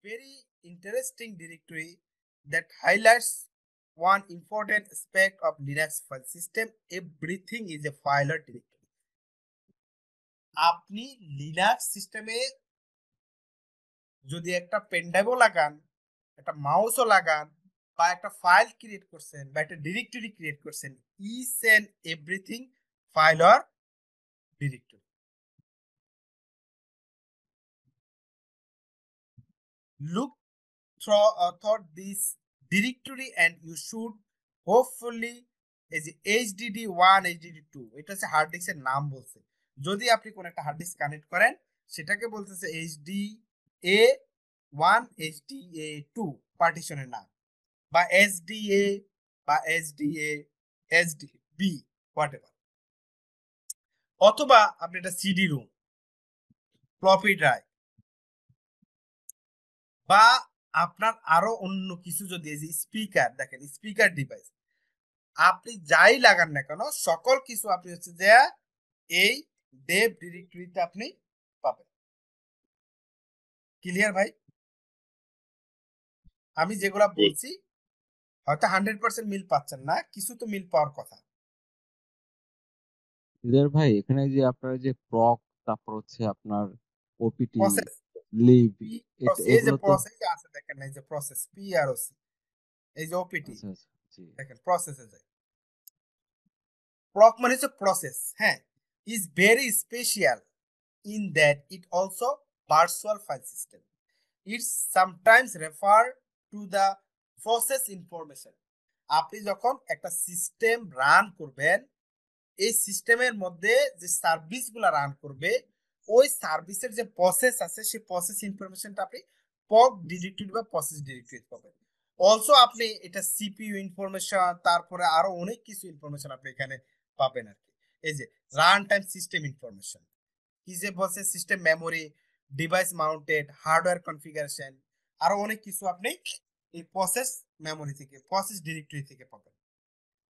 very interesting directory that highlights one important aspect of Linux file system. Everything is a file or directory. আপনি Linux সিস্টেমে যদি একটা পেনড্রাইভও লাগান, একটা মাউসও লাগান, বা একটা ফাইল ক্রিয়েট করছেন বা একটা ডিরেক্টরি ক্রিয়েট করছেন, each and everything file or directory. Look through this directory and you should hopefully এই যে HDD1 HDD2 এটা হচ্ছে হার্ড ডিস্কের নাম বলছে। যদি আপনি কোন একটা হার্ড ডিস্ক কানেক্ট করেন সেটাকে বলতেছে HDA1 HDA2 পার্টিশনের নাম, বা SDA বা SDA SDB হোয়াটএভার। অথবা আপনি এটা সিডি রুম, ফ্লপি ড্রাইভ, বা আপনার আরো অন্য কিছু যদি এই যে স্পিকার দেখেন, স্পিকার ডিভাইস, আপনি যাই লাগান না কেন সকল কিছু আপনি হচ্ছে যে এই ডেভ ডিরেক্টরিতে আপনি পাবেন। ক্লিয়ার ভাই? আমি যেগুলা বলছি হয়তো 100% মিল পাচ্ছেন না, কিছু তো মিল পাওয়ার কথা। ক্লিয়ার ভাই, এখানে যে আপনার যে প্রক, তারপর হচ্ছে আপনার ওপিটি, প্রসেস লিভ, এই যে এগুলো তো প্রসেস আছে দেখেন, এই যে প্রসেস PROC, এই যে ওপিটি আচ্ছা আচ্ছা, জি দেখেন প্রসেসে যায়। প্রক মানে হচ্ছে প্রসেস, হ্যাঁ, is very special in that it also virtual file system. It's sometimes refer to the process information. আপনি যখন একটা সিস্টেম রান করবেন, এই সিস্টেমের মধ্যে যে সার্ভিসগুলো রান করবে, ওই সার্ভিসের যে প্রসেস আছে সেই প্রসেস ইনফরমেশনটা আপনি পপ ডিরেক্টরি বা প্রসেস ডিরেক্টরি পাবেন। অলসো আপনি এটা সিপিইউ ইনফরমেশন, তারপরে আরো অনেক কিছু ইনফরমেশন আপনি এখানে পাবেন আর কি। এই যে রান টাইম সিস্টেম ইনফরমেশন, কি যে বলছে system memory, device mounted, hardware configuration, আরো অনেক কিছু আপনি এই প্রসেস মেমোরি থেকে, প্রসেস ডিরেক্টরি থেকে পাবেন।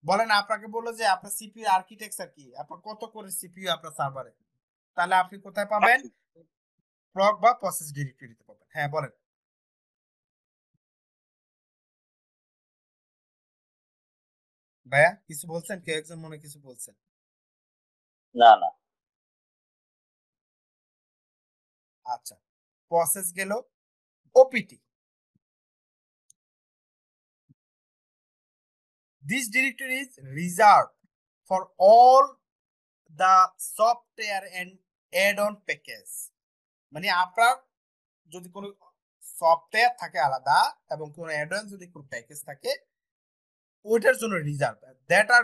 বলেন আপনাকে বললো যে আপনার সিপিইউ আর্কিটেকচার কি, আপনার কত করে সিপিইউ আপনার সার্ভারে, তাহলে আপনি কোথায় পাবেন? প্রক বা প্রসেস ডিরেক্টরিতে পাবেন। হ্যাঁ বলেন ভাইয়া, কিছু বলছেন? কেউ একজন মনে কিছু বলছেন? না না। আচ্ছা, প্রসেস গেল। OPT, this directory is reserved for all the software and add-on package। মানে আপনার যদি কোনো সফটওয়্যার থাকে আলাদা এবং কোনো অ্যাড-অন যদি কোনো প্যাকেজ থাকে, ওইটার জন্য reserve, that are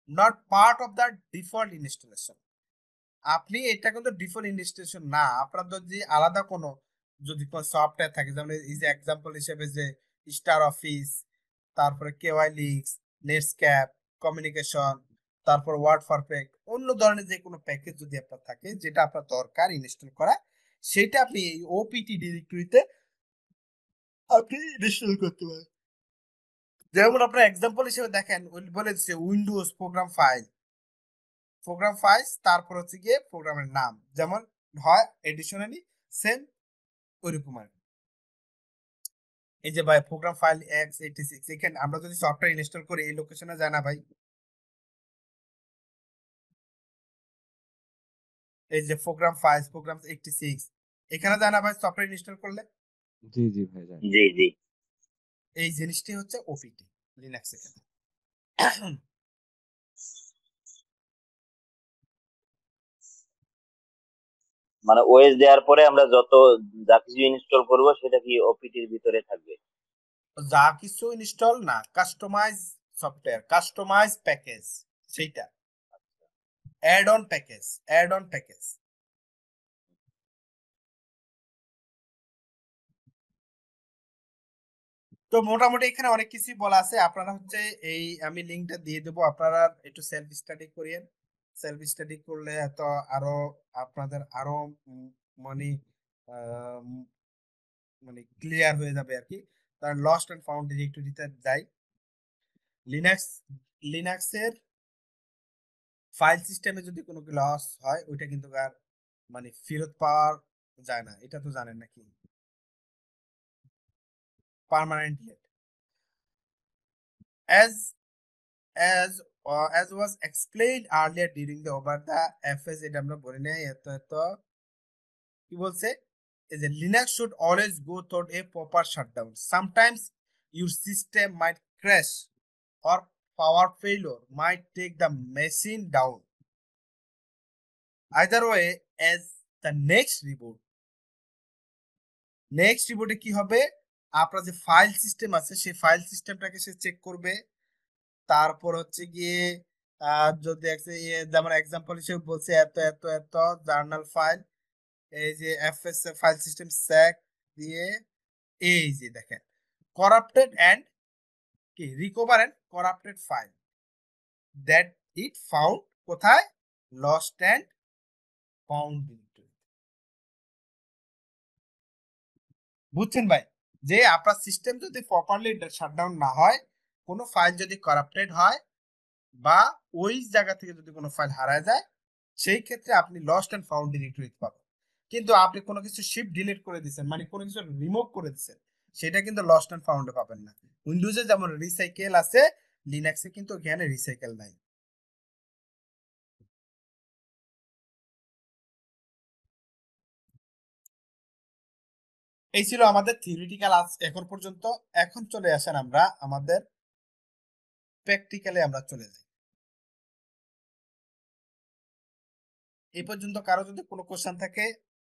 not part of the default installation. আপনি এটা কিন্তু ডিফল্ট ইনস্টলেশন না, আপনার যদি আলাদা কোনো যদি কোনো সফটওয়্যার থাকে, যেমন এই যে এক্সাম্পল হিসেবে যে স্টার অফিস, তারপরে কেওয়াই লিক্স, নেটস্ক্যাপ, কমিউনিকেশন, তারপর ওয়ার্ড পারফেক্ট, অন্য ধরনের যে কোনো প্যাকেজ যদি আপনার থাকে যেটা আপনার দরকার ইনস্টল করা, সেটা আপনি এই ওপিটি ডিরেক্টরিতে আপনি ইনস্টল করতে পারেন। যেমন আপনার এক্সাম্পল হিসেবে দেখেন, বলে দিচ্ছে Windows programme file, programme file, তারপর হচ্ছে গিয়ে প্রোগ্রামের নাম যেমন হয় এডিশনালি সেম ওইরকম আর। এই যে ভাই প্রোগ্রাম ফাইল x86, এখানে আমরা যদি সফটওয়্যার ইনস্টল করি এই লোকেশনে যায় না ভাই? এই যে প্রোগ্রাম ফাইল প্রোগ্রাম 86 এখানে যায় না ভাই সফটওয়্যার ইনস্টল করলে? জি জি ভাই, জানি। জি জি। এই জিনিসটি হচ্ছে ওপিটি লিনাক্সের ক্ষেত্রে। মানে ওএস দেওয়ার পরে আমরা যা কিছু ইনস্টল করব সেটা কি ওপিটির ভিতরে থাকবে? যা কিছু ইনস্টল না, কাস্টমাইজ সফটওয়্যার, কাস্টমাইজ প্যাকেজ, সেইটা add on package, add on package. তো মোটামুটি এখানে অনেক কিছুই বলা আছে, আপনারা হচ্ছে এই আমি লিংকটা দিয়ে দেবো, আপনারা একটু সেলফ স্টাডি করিয়েন। সেলফ স্টাডি করলে তো আরো আপনাদের আরো মানে মানে ক্লিয়ার হয়ে যাবে আর কি। তার লস্ট এন্ড ফাউন্ড ডিরেক্টরিতে যাই। লিনাক্স, লিনাক্সের ফাইল সিস্টেমে যদি কোনো লস হয় ওইটা কিন্তু আর মানে ফেরত পাওয়ার যায় না, এটা তো জানেন নাকি? permanent yet. As was explained earlier during the over the FS, এটা আমরা বলি নাই এত কি বলছে is a Linux should always go toward a proper shutdown. Sometimes your system might crash or power failure might take the machine down. Either way, as the next রিবুটে কি হবে, আপনার যে ফাইল সিস্টেম আছে সেই ফাইল সিস্টেমটাকে সে check করবে। তারপর হচ্ছে গিয়ে যদি যেমন এক্সাম্পল হিসেবে বলছে এত এত এত জার্নাল ফাইল, এই যে এফএস ফাইল সিস্টেম স্যাক দিয়ে এই যে দেখেন করাপ্টেড এন্ড কি recover and corrupted file that it found কোথায়, লস্ট এন্ড ফাউন্ড ডিরেক্টরি। বুঝছেন ভাই, যে আপনার সিস্টেম যদি প্রপারলি শাটডাউন না হয়, কোনো ফাইল যদি করাপ্টেড হয় বা ওই জায়গা থেকে যদি কোনো ফাইল হারায় যায়, সেই ক্ষেত্রে আপনি লস্ট এন্ড ফাউন্ড ডিরেক্টরি পাবেন। কিন্তু আপনি কোনো কিছু শিফট ডিলিট করে দিচ্ছেন, মানে কোনো কিছু রিমুভ করে দিচ্ছেন, সেটা কিন্তু লস্ট এন্ড ফাউন্ডে পাবেন না। উইন্ডোজে যেমন রিসাইকেল আছে, লিনাক্সে কিন্তু এখানে রিসাইকেল নাই। এই ছিল আমাদের থিওরিটিক্যাল এখন পর্যন্ত। এখন চলে আসেন আমরা আমাদের প্র্যাকটিক্যালে আমরা চলে যাই। এই পর্যন্ত কারো যদি কোনো কোশ্চেন থাকে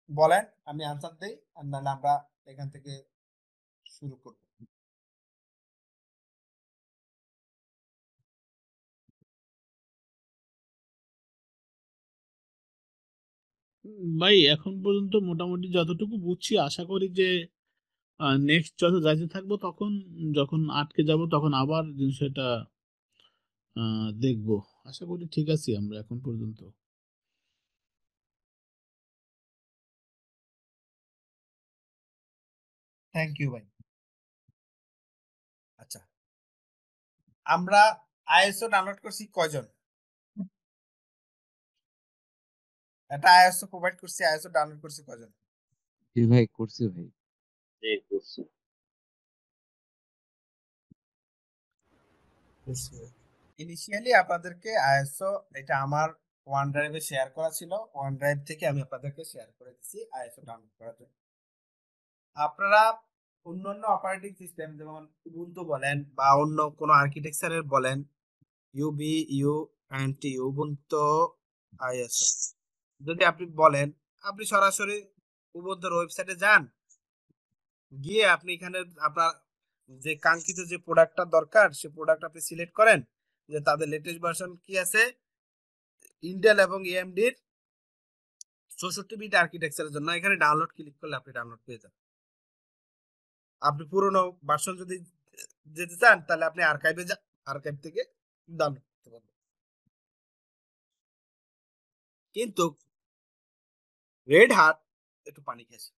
বলেন, আমি আনসার দেই, আর নাহলে আমরা এখান থেকে শুরু করব। ভাই এখন পর্যন্ত মোটামুটি যতটুকু বুঝছি, আশা করি যে নেক্সট যত যাইতে থাকবো তখন যখন আটকে যাব তখন আবার জিনিসটা দেখবো। আশা করি ঠিক আছি আমরা এখন পর্যন্ত। থ্যাংক ইউ ভাই। আচ্ছা, আমরা আইএসও ডাউনলোড করছি কয়জন? এটা আইএসও প্রোভাইড করছি, আইএসও ডাউনলোড করছি কয়জন? জি ভাই, করছি ভাই। যে করছি। ইনিশিয়ালি আপনাদেরকে আইএসও এটা আমার ওয়ান ড্রাইভে শেয়ার করা ছিল, ওয়ান ড্রাইভ থেকে আমি আপনাদেরকে শেয়ার করে দিচ্ছি আইএসও ডাউনলোড করার জন্য। আপনারা অন্যান্য অপারেটিং সিস্টেম যেমন উবুন্টু বলেন বা অন্য কোনো আর্কিটেকচারের বলেন, ইউবিইউএনটি উবুন্টু আইএসও যদি আপনি বলেন, আপনি সরাসরি উবুন্টুর ওয়েবসাইটে যান, গিয়ে আপনি এখানে আপনার যে কাঙ্ক্ষিত যে প্রোডাক্টটা দরকার সেই প্রোডাক্ট আপনি সিলেক্ট করেন, যে তাদের লেটেস্ট ভার্সন কি আছে, ইন্টেল এবং এএমডির 64 বিট আর্কিটেকচারের জন্য এখানে ডাউনলোড ক্লিক করলে আপনি ডাউনলোড পেয়ে যাবেন। আপনি পুরনো ভার্সন যদি যেতে চান তাহলে আপনি আর্কাইভে যান, আর্কাইভ থেকে ডাউনলোড করতে পারবেন। কিন্তু রেড হাট একটু পানি খেয়েছে।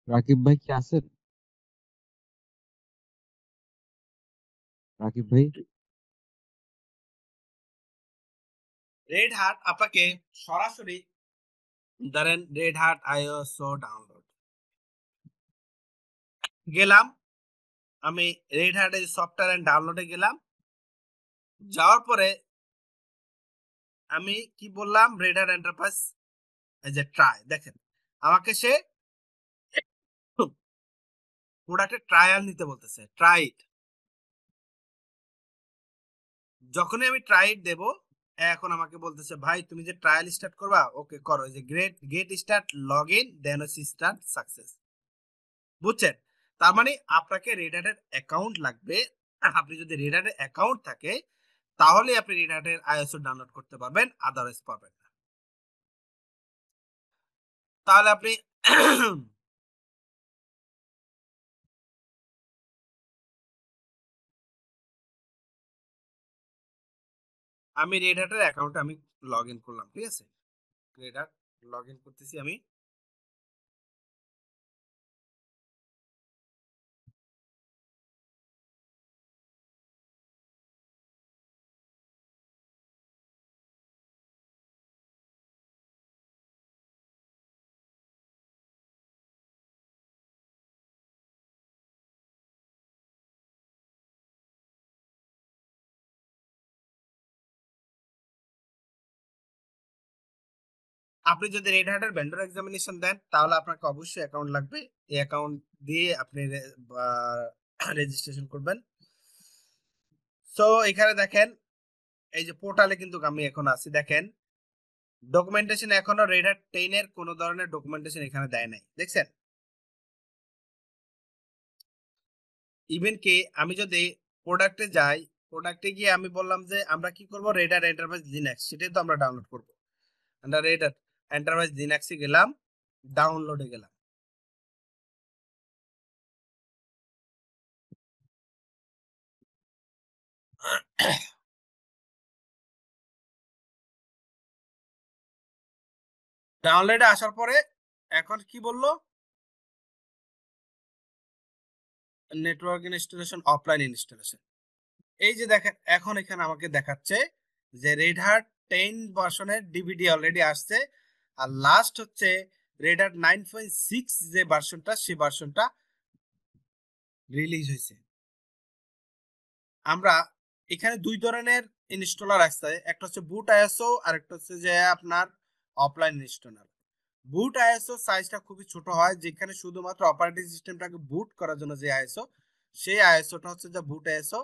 রাকিব ভাই কি আছেন? রাকিব ভাই, রেড হাট আপনাকে সরাসরি ধরেন রেড হাট আইএসও ডাউনলোড গেলাম, আমি রেড হাটের সফটওয়্যার এন্ড ডাউনলোডে গেলাম, যাওয়ার পরে আমি কি বললাম, রেড হাট এন্টারপ্রাইজ এই যে ট্রাই, দেখেন আমাকে সে প্রোডাক্টের ট্রায়াল নিতে বলতেছে, ট্রাই ইট। যখনই আমি ট্রাই ইট দেব, এখন আমাকে বলতেছে ভাই তুমি যে ট্রায়াল স্টার্ট করবা, ওকে করো, এই যে get start log in then হচ্ছে স্টার্ট সাকসেস। বুঝছেন, তার মানে আপনাকে রেড হ্যাটের অ্যাকাউন্ট লাগবে। আপনি যদি রেড হ্যাটের অ্যাকাউন্ট থাকে তাহলে আপনি রেড হ্যাটের আইএসও ডাউনলোড করতে পারবেন, আদারওয়াইজ পাবেন না। তাহলে আপনি আমি রেড হ্যাটের অ্যাকাউন্টে আমি লগ ইন করলাম, ঠিক আছে। রেড হ্যাট লগ ইন করতেছি আমি। আপনি যদি রেড হ্যাটের ভেন্ডর এক্সামিনেশন দেন তাহলে আপনাকে অবশ্যই অ্যাকাউন্ট লাগবে। এই অ্যাকাউন্ট দিয়ে আপনি রেজিস্ট্রেশন করবেন। সো এখানে দেখেন এই যে পোর্টালে কিন্তু আমি এখন আছি, দেখেন ডকুমেন্টেশন এখনো রেড হ্যাট 10 এর কোনো ধরনের ডকুমেন্টেশন এখানে দেয় নাই, দেখছেন। ইভেন কি আমি যদি প্রোডাক্টে যাই, প্রোডাক্টে গিয়ে আমি বললাম যে আমরা কি করব, রেড হ্যাট এন্টারপ্রাইজ লিনাক্স, সেটাই তো আমরা ডাউনলোড করব। আমরা রেড হ্যাট এন্টারপ্রাইজ লিনাক্সে গেলাম, ডাউনলোডে গেলাম। ডাউনলোডে আসার পরে এখন কি বললো, নেটওয়ার্ক ইনস্টলেশন, অফলাইন ইনস্টলেশন। এই যে দেখেন এখন এখানে আমাকে দেখাচ্ছে যে রেড হ্যাট 10 ভার্সনের ডিভিডি অলরেডি আসছে, আর লাস্ট হচ্ছে রেড হ্যাট 9.6 যে ভার্সনটা, সেই ভার্সনটা রিলিজ হয়েছে। আমরা এখানে দুই ধরনের ইনস্টলার আসছে, একটা হচ্ছে বুট আইএসও আর একটা হচ্ছে যে আপনার অফলাইন ইনস্টলার। বুট আইএসও সাইজটা খুবই ছোট হয়, যেখানে শুধুমাত্র অপারেটিং সিস্টেমটাকে বুট করার জন্য যে আইএসও, সেই আইএসওটা হচ্ছে যে বুট আইএসও।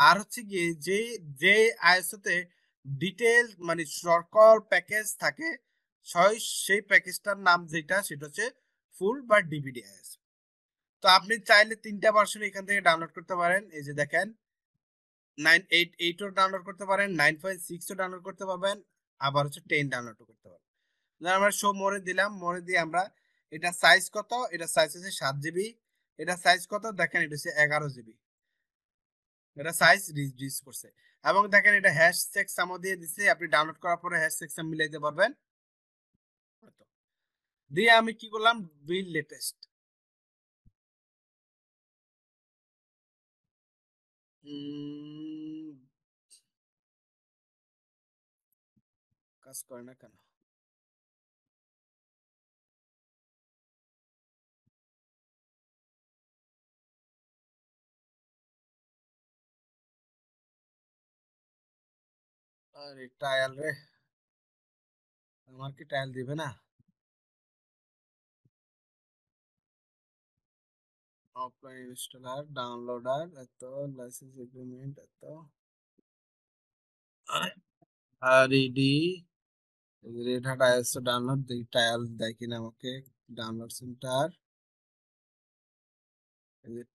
আর হচ্ছে কি যে যে আইএসওতে ডিটেল মানে সকল প্যাকেজ থাকে, সেই প্যাকেজটার নাম যেটা সেটা হচ্ছে ফুল বা ডিভিডি আইএসও। তো আপনি চাইলে 3টা ভার্সন এখান থেকে ডাউনলোড করতে পারেন। এই যে দেখেন 9.8 ডাউনলোড করতে পারেন, 9.6 ডাউনলোড করতে পারবেন, আবার হচ্ছে 10 ডাউনলোড করতে পারবেন। আমরা শো মোরে দিলাম, মোরে দিয়ে আমরা এটা সাইজ কত, এটা সাইজ হচ্ছে 7 জিবি, এটা সাইজ কত দেখেন, এটা হচ্ছে 11 জিবি, এটা সাইজ রিডিউস করছে। এবং দেখেন এটা হ্যাশ চেকসামও দিয়ে দিচ্ছে, আপনি ডাউনলোড করার পরে হ্যাশ চেকসাম মিলাইতে পারবেন। দিয়ে আমি কি করলাম, বিল্ড লেটেস্ট, কাজ করে না কেন, আরে টায়াল রে, আমার কি টায়াল দিবে না, অফলাইন ইনস্টলার ডাউনলোডার এত, লাইসেন্স এগ্রিমেন্ট এত, RED red hat ISO download দেখি টায়াল দেয় কিনা আমাকে, download centre,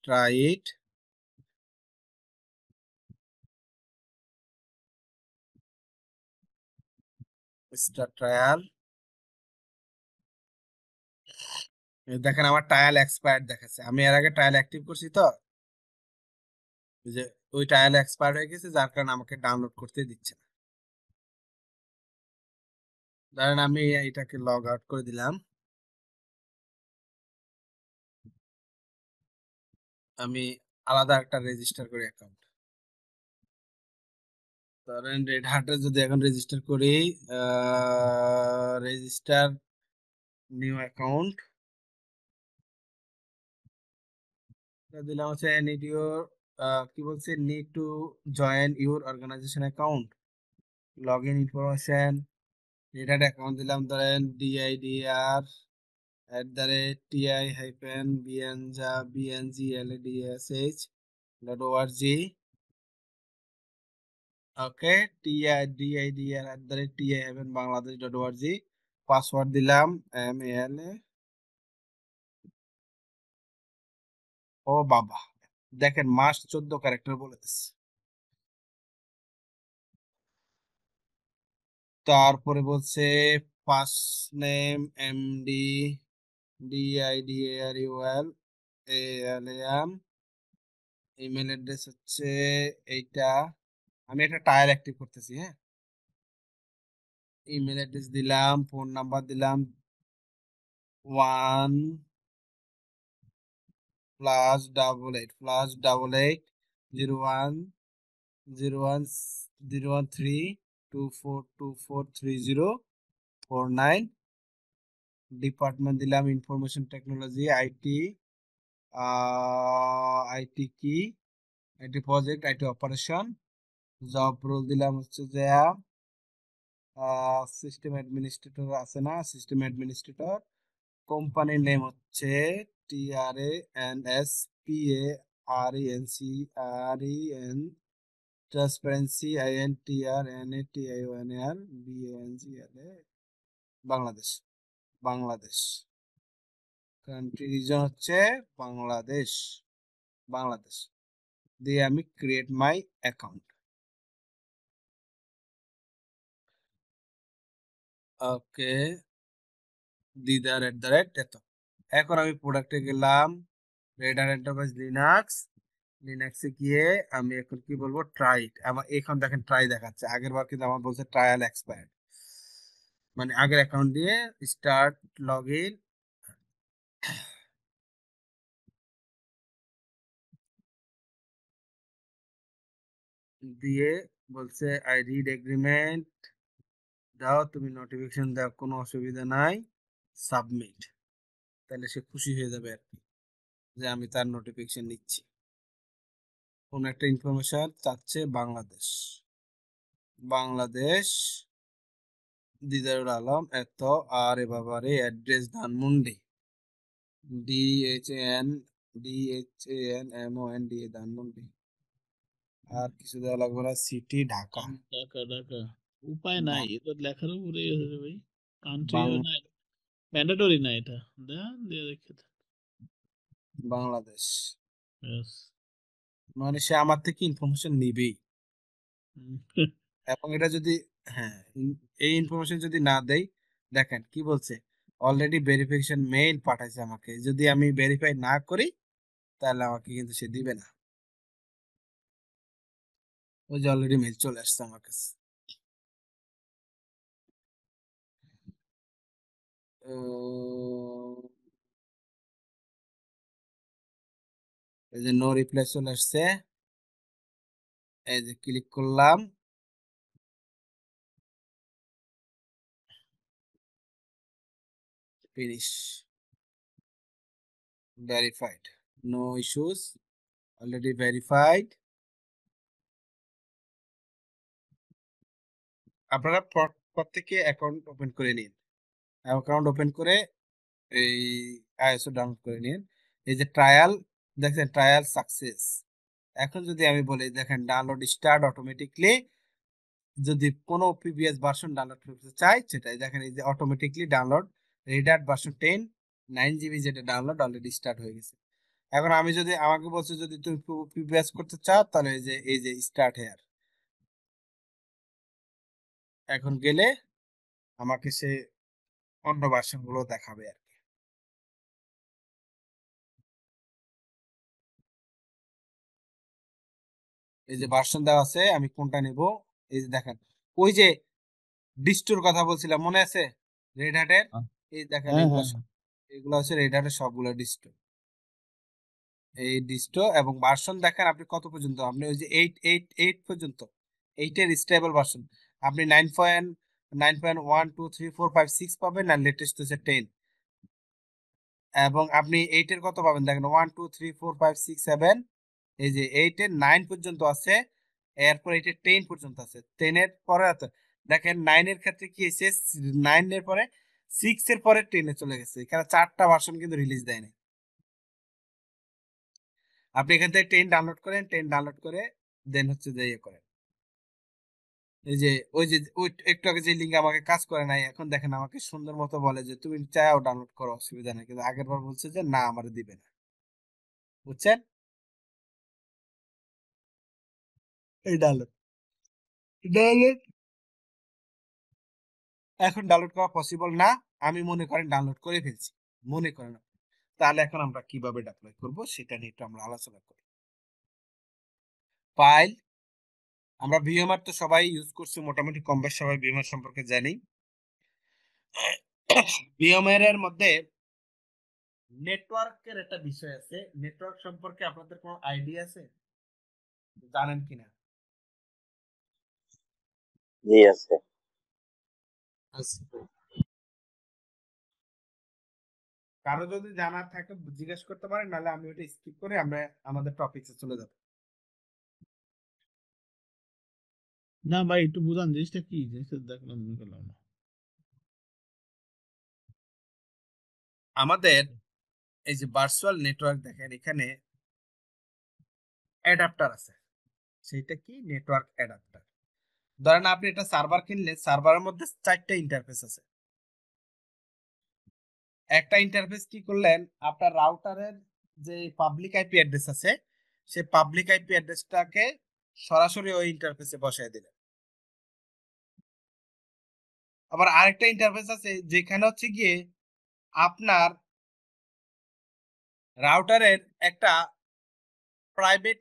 try it, star trial. দেখেন আমার ট্রায়াল এক্সপায়ার্ড দেখাচ্ছে, আমি এর আগে ট্রায়াল অ্যাক্টিভ করছি তো, ওই যে ওই ট্রায়াল এক্সপায়ার্ড হয়ে গেছে, যার কারণে আমাকে ডাউনলোড করতে দিচ্ছে না। ধরেন আমি এটাকে লগ আউট করে দিলাম, আমি আলাদা একটা রেজিস্টার করি অ্যাকাউন্ট। ধরেন রেড হ্যাটে যদি এখন রেজিস্টার করি, রেজিস্টার নিউ অ্যাকাউন্ট দিলাম হচ্ছে নিড ইউর, কি বলছে, need to join your organisation account, log in information, red account দিলাম ধরেন ডিআইডিআর @bngldsH.org, ওকে, TIDIR@TI-Bangladesh.org, পাসওয়ার্ড দিলাম MALA। ও বাবা, দেখেন মাস 14 ক্যারেক্টার বলে দিচ্ছে। তারপরে বলছে first name MD DIDARUL email address হচ্ছে এইটা। আমি একটা টায়াল অ্যাক্টিভ করতেছি, হ্যাঁ, ইমেল অ্যাড্রেস দিলাম, ফোন নাম্বার দিলাম 1+88+01010324243049। ডিপার্টমেন্ট দিলাম ইনফরমেশন টেকনোলজি, আইটি কি, IT project, IT operation. Job role দিলাম হচ্ছে যে সিস্টেম অ্যাডমিনিস্ট্রেটর আছে না, সিস্টেম অ্যাডমিনিস্ট্রেটর। কোম্পানির নেম হচ্ছে TRANSPARENC transparency INTRNATIONRBANGLA Bangladesh. Bangladesh country region হচ্ছে বাংলাদেশ। বাংলাদেশ দিয়ে আমি ক্রিয়েট মাই অ্যাকাউন্ট। ওকে, দিদার@, এত। এখন আমি প্রোডাক্টে গেলাম, রেডার এন্টারপ্রাইজ লিনাক্সে গিয়ে আমি এখন কি বলবো, ট্রাই। আমার এখন দেখেন ট্রাই দেখাচ্ছে, আগের বার কিন্তু আমার বলছে ট্রায়াল এক্সপায়ার্ড, মানে আগের অ্যাকাউন্ট দিয়ে স্টার্ট লগ ইন। দিয়ে বলছে আই রিড এগ্রিমেন্ট, দাও তুমি নোটিফিকেশন দাও, কোনো অসুবিধা নাই, সাবমিট। তাহলে সে খুশি হয়ে যাবে আর কি, যে আমি তার নোটিফিকেশন নিচ্ছি। কোন একটা ইনফরমেশন চাচ্ছে, বাংলাদেশ। বাংলাদেশ দিদারুল আলম এত, আর এ বাবারে অ্যাড্রেস ধানমন্ডি, DHANMOND ধানমন্ডি। আর কিছু দেওয়া লাগবে না, সিটি ঢাকা। ঢাকা ঢাকা, উপায় নাই, বাং- এটা লেখার উপরে আছে ভাই। কান্ট্রি বাং- না, ম্যান্ডেটরি না এটা, দেন দিয়ে দেখে বাংলাদেশ। ব্যাস। মানে সে আমার থেকে ইনফরমেশন নিবেই, হুম, এবং এটা যদি, হ্যাঁ, এই ইনফরমেশন যদি না দেই, দেখেন কি বলছে, অলরেডি ভেরিফিকেশন মেইল পাঠাইছে আমাকে, যদি আমি ভেরিফাই না করি তাহলে আমাকে কিন্তু সে দিবে না। ওই যে অলরেডি মেইল চলে আসছে আমার কাছে। এই যে নো রিপ্লাই চলে আসছে, এই যে ক্লিক করলাম, finish, verified, no issues, already verified. আপনারা প্রত্যেকে অ্যাকাউন্ট ওপেন করে নিন, অ্যাকাউন্ট ওপেন করে এই আইএসও ডাউনলোড করে নিন। এই যে ট্রায়াল, দেখেন ট্রায়াল সাকসেস। এখন যদি আমি বলি, দেখেন ডাউনলোড স্টার্ট অটোমেটিকলি, যদি কোনো প্রিভিয়াস ভার্সন ডাউনলোড করতে চাই সেটাই দেখেন, এই যে automatically download reader version 10 9 GB, যেটা ডাউনলোড অলরেডি স্টার্ট হয়ে গেছে। এখন আমি যদি, আমাকে বলছে যদি তুমি প্রিভিয়াস করতে চাও, তাহলে এই যে স্টার্ট হেয়ার, এখন গেলে আমাকে সে অন্য ভার্সন গুলো দেখাবে আর কি। এই যে ভার্সন দেওয়া আছে, আমি কোনটা নেব, এই যে দেখেন, ওই যে ডিস্টোর কথা বলছিলাম মনে আছে, রেড হ্যাটের, এই দেখেন হ্যাঁ, এগুলা হ্যাঁ, সব, এগুলা হচ্ছে রেড হ্যাটের সবগুলো ডিস্টো। এই ডিস্টো এবং ভার্সন দেখেন আপনি কত পর্যন্ত, আপনি ওই যে 8 পর্যন্ত, 8-এর স্টেবল ভার্সন। আপনি 9.1 2 3 4 5 6 পাবেন, আর লেটেস্ট হচ্ছে 10। এবং আপনি 8-এর কত পাবেন দেখেন, 1 2 3 4 5 6 7, এই যে 8-এর 9 পর্যন্ত আছে, এরপর 8-এর 10 পর্যন্ত আছে, 10-এর পরে আছে। দেখেন 9-এর ক্ষেত্রে কি হয়েছে, 9-এর পরে 6-এর পরে 10-এ চলে গেছে, এখানে 4টা ভার্সন কিন্তু রিলিজ দেয়নি। আপনি এখান থেকে 10 ডাউনলোড করেন, 10 ডাউনলোড করে দেন হচ্ছে যে ইয়ে করেন, এই যে ওই যে ওই একটু আগে যে লিঙ্ক আমাকে কাজ করে নাই, এখন দেখেন আমাকে সুন্দর মতো বলে যে তুমি চাও ডাউনলোড করো, অসুবিধা নেই, কিন্তু আগের বার বলছে যে না, আমার দিবে না, বুঝছেন। এই ডাউনলোড, ডাউনলোড এখন ডাউনলোড করা পসিবল না, আমি মনে করেন ডাউনলোড করে ফেলছি, মনে করেন আপনি। তাহলে এখন আমরা কিভাবে ডিপ্লয় করব সেটা নিয়ে একটু আমরা আলোচনা করি। ফাইল, আমরা ভিএমআর তো সবাই ইউজ করছি, মোটামুটি কম বেশ সবাই ভিএমআর সম্পর্কে জানি। VMware এর মধ্যে নেটওয়ার্কের একটা বিষয় আছে। নেটওয়ার্ক সম্পর্কে আপনাদের কোনো আইডিয়া আছে, জানেন কিনা? জি আছে। কারো যদি জানার থাকে জিজ্ঞেস করতে পারেন, নাহলে আমি ওটা স্কিপ করে আমরা আমাদের টপিকে চলে যাব। না ভাই, একটু বুঝান জিনিসটা কি, জিনিসটা দেখলাম মনে করলাম না। আমাদের এই যে ভার্চুয়াল নেটওয়ার্ক দেখেন, এখানে অ্যাডাপ্টার আছে। সেটা কি? Network adapter. ধরেন আপনি একটা সার্ভার কিনলে, সার্ভারের মধ্যে 4টা ইন্টারফেস আছে। একটা ইন্টারফেস কি করলেন, আপনার রাউটারের যে পাবলিক আইপি অ্যাড্রেস আছে, সেই পাবলিক আইপি অ্যাড্রেসটাকে সরাসরি ওই ইন্টারফেসে বসায় দিলেন। আবার আরেকটা ইন্টারফেস আছে যেখানে হচ্ছে গিয়ে আপনার রাউটারের একটা প্রাইভেট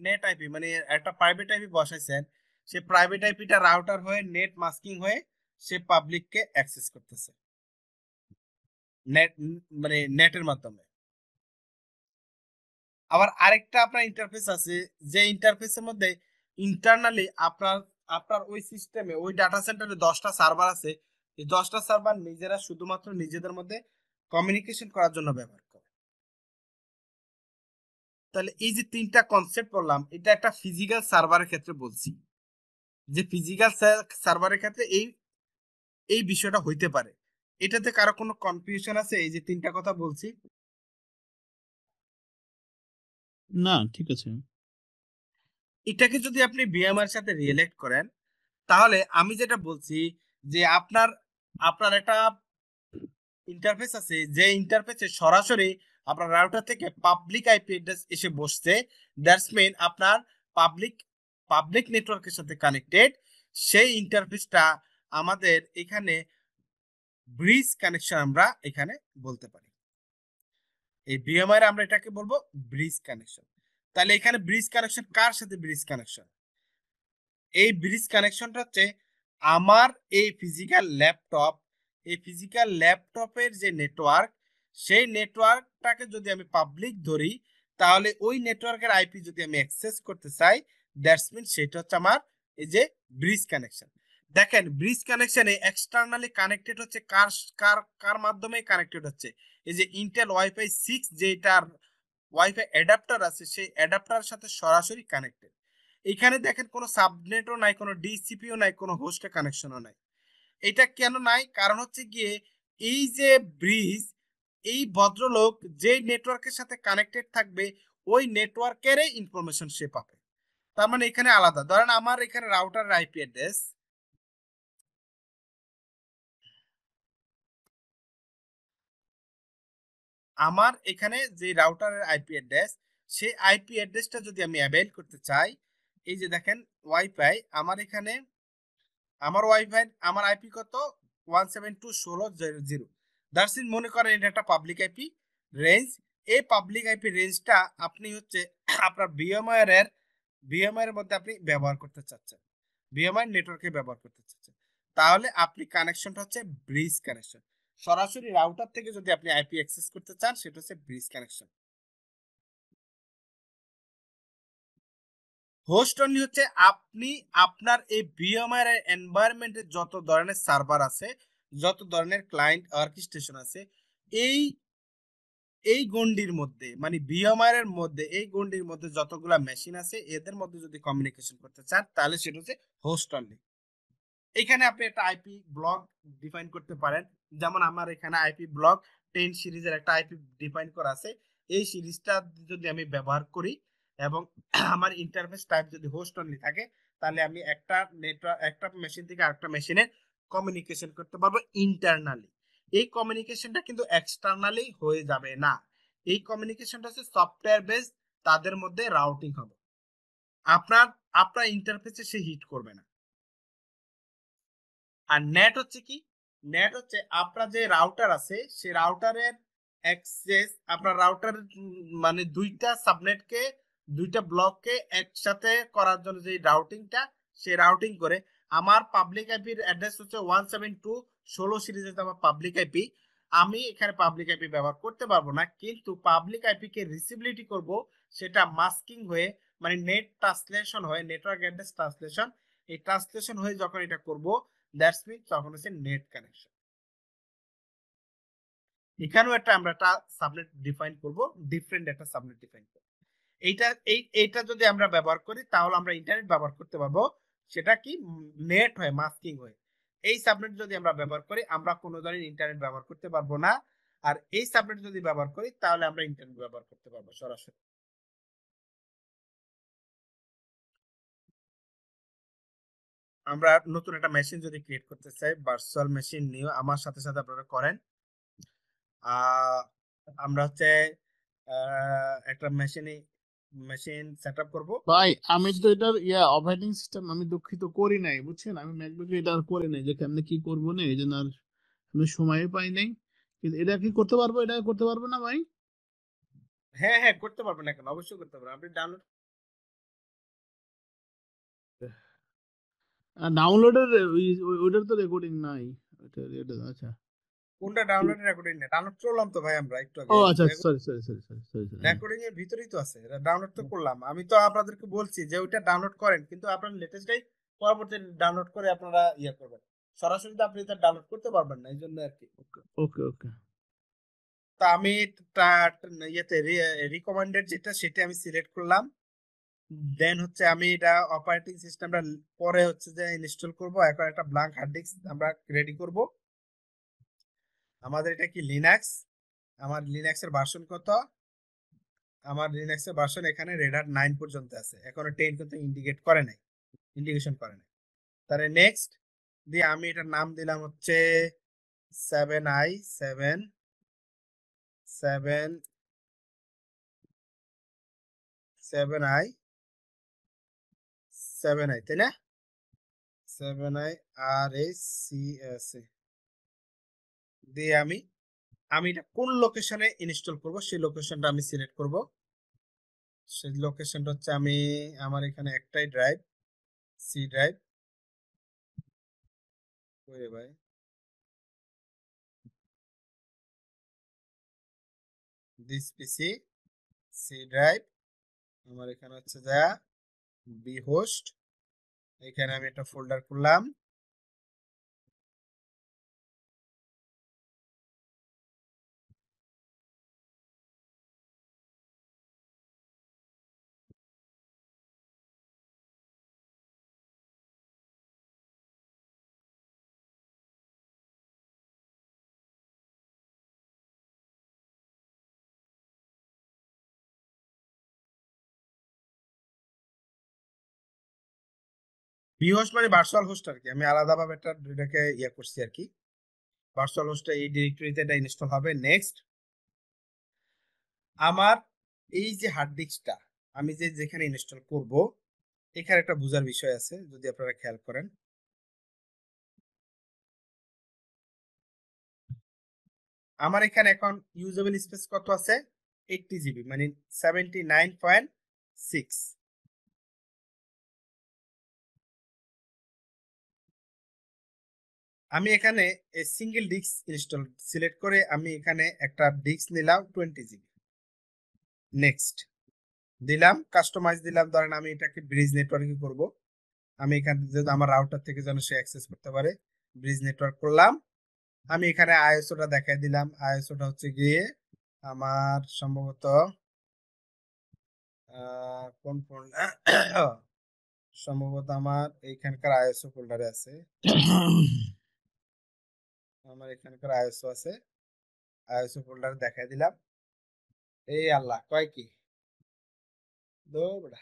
নেট আইপি, মানে একটা প্রাইভেট আইপি বসাইছেন। সেই প্রাইভেট আইপিটা রাউটার হয়ে নেট মাস্কিং হয়ে সে পাবলিককে অ্যাক্সেস করতেছে নেট, মানে নেটের মাধ্যমে। আবার আরেকটা আপনার ইন্টারফেস আছে, যে ইন্টারফেসের মধ্যে ইন্টারনালি আপনার আপনার ওই সিস্টেমে, ওই ডাটা সেন্টারে 10টা সার্ভার আছে। এই 10টা সার্ভার নিজেরা শুধুমাত্র নিজেদের মধ্যে কমিউনিকেশন করার জন্য ব্যবহার করে। তাহলে এই যে 3টা কনসেপ্ট বললাম, এটা একটা ফিজিক্যাল সার্ভারের ক্ষেত্রে বলছি, যে ফিজিক্যাল সার্ভারের ক্ষেত্রে এই এই বিষয়টা হইতে পারে। এটাতে কারো কোনো কনফিউশন আছে? এই যে 3টা কথা বলছি, না ঠিক আছে। এটাকে যদি আপনি ভিএমআর সাথে রিলেট করেন, তাহলে আমি যেটা বলছি যে আপনার আপনার একটা ইন্টারফেস আছে, যে ইন্টারফেসে সরাসরি আপনার রাউটার থেকে পাবলিক আইপি অ্যাড্রেস এসে বসছে। দ্যাটস মিন আপনার পাবলিক পাবলিক নেটওয়ার্কের সাথে কানেক্টেড। সেই ইন্টারফেসটা আমাদের এখানে ব্রিজ কানেকশন আমরা এখানে বলতে পারি। এই ভিএমআর আমরা এটাকে বলবো ব্রিজ কানেকশন। তাহলে এখানে ব্রিজ কানেকশন কার সাথে ব্রিজ কানেকশন? এই ব্রিজ কানেকশনটা হচ্ছে আমার এই ফিজিক্যাল ল্যাপটপের যে নেটওয়ার্ক, সেই নেটওয়ার্কটাকে যদি আমি পাবলিক ধরি, তাহলে ওই নেটওয়ার্কের আইপি যদি আমি অ্যাক্সেস করতে চাই, দ্যাটস মিন সেটা হচ্ছে আমার এই যে ব্রিজ কানেকশন। দেখেন, ব্রিজ কানেকশনে এক্সটার্নালি কানেক্টেড হচ্ছে কার কার কার মাধ্যমে কানেক্টেড হচ্ছে? এই যে ইন্টেল ওয়াইফাই 6 যেটার ওয়াইফাই অ্যাডাপ্টার আছে, সেই অ্যাডাপ্টারের সাথে সরাসরি কানেক্টেড। এখানে দেখেন কোনো সাবনেটও নাই, কোনো ডিসিপিও নাই, কোনো হোস্টের কানেকশনও নাই। এটা কেন নাই? কারণ হচ্ছে গিয়ে এই যে ব্রিজ, এই ভদ্রলোক যে নেটওয়ার্কের সাথে কানেক্টেড থাকবে, ওই নেটওয়ার্কেরই ইনফরমেশন সে পাবে। তার মানে এখানে আলাদা। ধরেন আমার এখানে রাউটার আইপি অ্যাড্রেস, আমার এখানে যে রাউটারের আইপি অ্যাড্রেস, সেই আইপি অ্যাড্রেসটা যদি আমি অ্যাভেল করতে চাই, এই যে দেখেন ওয়াইফাই আমার এখানে, আমার আইপি কত? 172.16.0। দ্যাটস ইন, মনে করেন এটা একটা পাবলিক আইপি রেঞ্জ। এই পাবলিক আইপি রেঞ্জটা আপনি হচ্ছে আপনার ভিএমআই এর মধ্যে আপনি ব্যবহার করতে চাচ্ছেন, ভিএমআই নেটওয়ার্কে ব্যবহার করতে চাচ্ছেন। তাহলে আপনি কানেকশনটা হচ্ছে ব্রিজ কানেকশন। সরাসরি রাউটার থেকে যদি আপনি আইপি অ্যাক্সেস করতে চান, সেটা হচ্ছে ব্রিজ কানেকশন। হোস্ট অনলি হচ্ছে আপনি আপনার এই ভিএমআই এর এনভায়রনমেন্টে যত ধরনের সার্ভার আছে, যত ধরনের ক্লায়েন্ট অর্কেস্ট্রেশন আছে, এই এই গন্ডির মধ্যে, মানে ভিএমআই এর মধ্যে, এই গন্ডির মধ্যে যতগুলা মেশিন আছে, এদের মধ্যে যদি কমিউনিকেশন করতে চান, তাহলে সেটা হচ্ছে হোস্ট অনলি। এখানে আপনি একটা আইপি ব্লক ডিফাইন করতে পারেন। যেমন আমার এখানে আইপি ব্লক 10 সিরিজের একটা আইপি ডিফাইন করা আছে। এই সিরিজটা যদি আমি ব্যবহার করি এবং আমার ইন্টারফেস টাইপ যদি হোস্ট অনলি থাকে, তাহলে আমি একটা নেটওয়ার্ক, একটা মেশিন থেকে আরেকটা মেশিনে কমিউনিকেশন করতে পারবো ইন্টারনালি। এই কমিউনিকেশনটা কিন্তু এক্সটার্নালি হয়ে যাবে না। এই কমিউনিকেশনটা হচ্ছে সফটওয়্যার বেস, তাদের মধ্যে রাউটিং হবে। আপনার আপনার ইন্টারফেসে সে হিট করবে না। আর নেট হচ্ছে কি? নেট হচ্ছে আপনার যে রাউটার আছে, সেই রাউটারের অ্যাক্সেস, আপনার রাউটার মানে দুইটা সাবনেটকে, দুইটা ব্লককে একসাথে করার জন্য যে রাউটিংটা, সে রাউটিং করে আমার পাবলিক আইপির অ্যাড্রেস হচ্ছে 172.16 সিরিজের আমার পাবলিক আইপি। আমি এখানে পাবলিক আইপি ব্যবহার করতে পারবো না, কিন্তু পাবলিক আইপি কে রিসিবিলিটি করব সেটা মাস্কিং হয়ে, মানে নেট ট্রান্সলেশন হয়ে, নেটওয়ার্ক অ্যাড্রেস ট্রান্সলেশন, এই ট্রান্সলেশন হয়ে যখন এটা করব, দ্যাটস মিন তখন হচ্ছে নেট কানেকশন। এখানেও আমরা একটা সাবনেট ডিফাইন করব, ডিফারেন্ট একটা সাবনেট ডিফাইন করব। এইটা যদি আমরা ব্যবহার করি তাহলে আমরা ইন্টারনেট ব্যবহার করতে পারবো, সেটা কি নেট হয়, মাস্কিং হয়। এই সাবনেট যদি আমরা ব্যবহার করি আমরা কোনো ধরনের ইন্টারনেট ব্যবহার করতে পারবো না, আর এই সাবনেট যদি ব্যবহার করি তাহলে আমরা ইন্টারনেট ব্যবহার করতে পারবো সরাসরি। আমরা নতুন একটা মেশিন যদি ক্রিয়েট করতে চাই, ভার্চুয়াল মেশিন নিউ, আমার সাথে সাথে আপনারা করেন। আমরা হচ্ছে একটা মেশিন সেটআপ করব। ভাই আমি তো এটার অপারেটিং সিস্টেম আমি দুঃখিত করি নাই, বুঝছেন, আমি ম্যাকবুকে এটা আর করি নাই, যে কেমনে কি করবো না, এই জন্য আর আমি সময় পাই নাই। কিন্তু এটা কি করতে পারবো, এটা করতে পারবো না ভাই? হ্যাঁ হ্যাঁ, করতে পারবেন, না কেন, অবশ্যই করতে পারবেন। আপনি ডাউনলোড ডাউনলোডের ওইটার তো রেকর্ডিং নাই। আচ্ছা। কোনটা ডাউনলোড রেকর্ডিং না, ডাউনলোড করলাম তো ভাই আমরা একটু ও আগে। আচ্ছা, sorry sorry sorry sorry sorry recording এর ভিতরেই তো আছে, এটা ডাউনলোড তো করলাম। আমি তো আপনাদেরকে বলছি যে ওইটা ডাউনলোড করেন, কিন্তু আপনারা লেটেস্টটাই পরবর্তী ডাউনলোড করে আপনারা করবেন। সরাসরি তো আপনি এটা ডাউনলোড করতে পারবেন না, এই জন্য আর কি। ওকে ওকে। তা আমি রিকমেন্ডেড যেটা সেটা আমি সিলেক্ট করলাম। দেন হচ্ছে আমি এটা অপারেটিং সিস্টেমটা পরে হচ্ছে যে ইনস্টল করব। এখন একটা ব্ল্যাঙ্ক হার্ড ডিস্ক আমরা রেডি করব। আমাদের এটা কি লিনাক্স, আমার লিনাক্সের ভার্সন কত? আমার লিনাক্সের ভার্সন এখানে রেড হ্যাট 9 পর্যন্ত আছে, এখনো 10 কিন্তু ইন্ডিকেশন করে নাই। তাহলে নেক্সট দিয়ে আমি এটার নাম দিলাম হচ্ছে 7i 7 7 7i 7i, তাই না? 7i RACS দিয়ে আমি এটা কোন লোকেশনে ইনস্টল করব সেই লোকেশনটা আমি সিলেক্ট করব। সেই লোকেশনটা হচ্ছে আমার এখানে একটাই ড্রাইভ, সি ড্রাইভ। ওরে ভাই, দিস পিসি সি ড্রাইভ, আমার এখানে হচ্ছে যা বি হোস্ট। এখানে আমি একটা ফোল্ডার করলাম। বি হোস্ট মানে ভার্চুয়াল হোস্ট আর কি, আমি আলাদাভাবে এটাকে করছি আর কি। ভার্চুয়াল হোস্টে এই ডিরেক্টরিতে এটা ইনস্টল হবে। নেক্সট আমার এই যে হার্ড ডিস্কটা আমি যেখানে ইনস্টল করব, এখানে একটা বোঝার বিষয় আছে, যদি আপনারা খেয়াল করেন। আমার এখানে এখন ইউজেবল স্পেস কত আছে? 80 জিবি, মানে 79.6। আমি এখানে সিঙ্গেল ডিস্ক ইনস্টল সিলেক্ট করে আমি এখানে একটা ডিস্ক নিলাম 20 জিবি। নেক্সট দিলাম, কাস্টমাইজ দিলাম, ধরেন আমি এটাকে ব্রিজ নেটওয়ার্কে করব। আমি এখানে যদি আমার রাউটার থেকে যেন সে অ্যাক্সেস করতে পারে, ব্রিজ নেটওয়ার্ক করলাম। আমি এখানে আইএসওটা দেখাই দিলাম। আইএসওটা হচ্ছে গিয়ে আমার সম্ভবত কোন ফোল্ডার, সম্ভবত আমার এইখানকার আইএসও ফোল্ডারে আছে। আমার এখানকার আইএসও আছে, আইএসও ফোল্ডারে দেখাই দিলাম। এই আল্লাহ, কয় কি দৌড়া,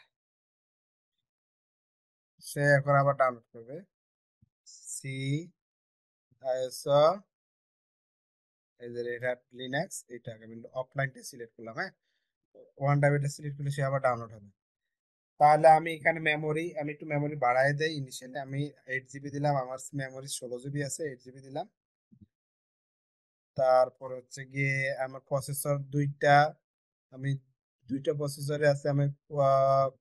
সে এখন আবার ডাউনলোড করবে। সি আইএসও, এই যে রেড হ্যাট লিনাক্স, এইটাকে আমি অফলাইনটা সিলেক্ট করলাম। হ্যাঁ, ওয়ান টাইম এটা সিলেক্ট করলে সে আবার ডাউনলোড হবে। তাহলে আমি এখানে আমি একটু মেমোরি বাড়ায় দেই। ইনিশিয়ালি আমি 8 জিবি দিলাম, আমার মেমোরি 16 জিবি আছে, 8 জিবি দিলাম। তারপর হচ্ছে গিয়ে আমার প্রসেসর আমি দুইটা প্রসেসরে আছে, আমি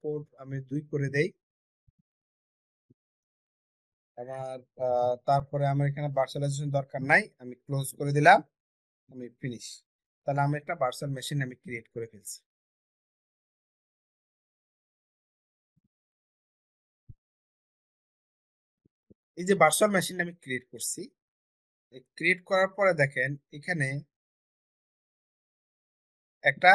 পোর্ট আমি 2 করে দেই। আমার তারপরে আমার এখানে ভার্চুয়ালাইজেশন দরকার নাই, আমি ক্লোজ করে দিলাম, আমি ফিনিশ। তাহলে আমি একটা ভার্চুয়াল মেশিন আমি ক্রিয়েট করে ফেলছি। এই যে ভার্চুয়াল মেশিন আমি ক্রিয়েট করছি, ক্রিয়েট করার পরে দেখেন এখানে একটা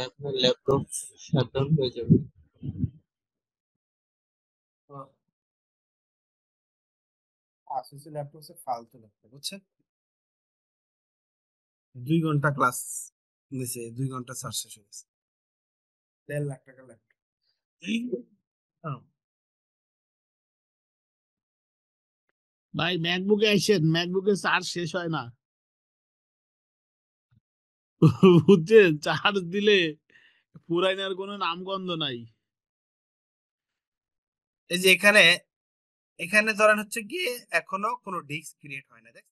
আপনার ল্যাপটপ শাটডাউন হয়ে যাবে। আসুসের ল্যাপটপে ফালতু ল্যাপটপ, বুঝছেন? 2 ঘন্টা ক্লাস নিছে, 2 ঘন্টা চার্জ শেষ হয়ে গেছে। 1.5 লাখ টাকা ল্যাপটপ। ভাই ম্যাকবুকে আইসেন, ম্যাকবুকে চার্জ শেষ হয় না। বুঝছেন, চার্জ দিলে পুরাইনার কোনো নামগন্ধ নাই। এই যে এখানে এখানে ধরেন হচ্ছে গিয়ে এখনো কোনো ডিস্ক ক্রিয়েট হয় না, দেখ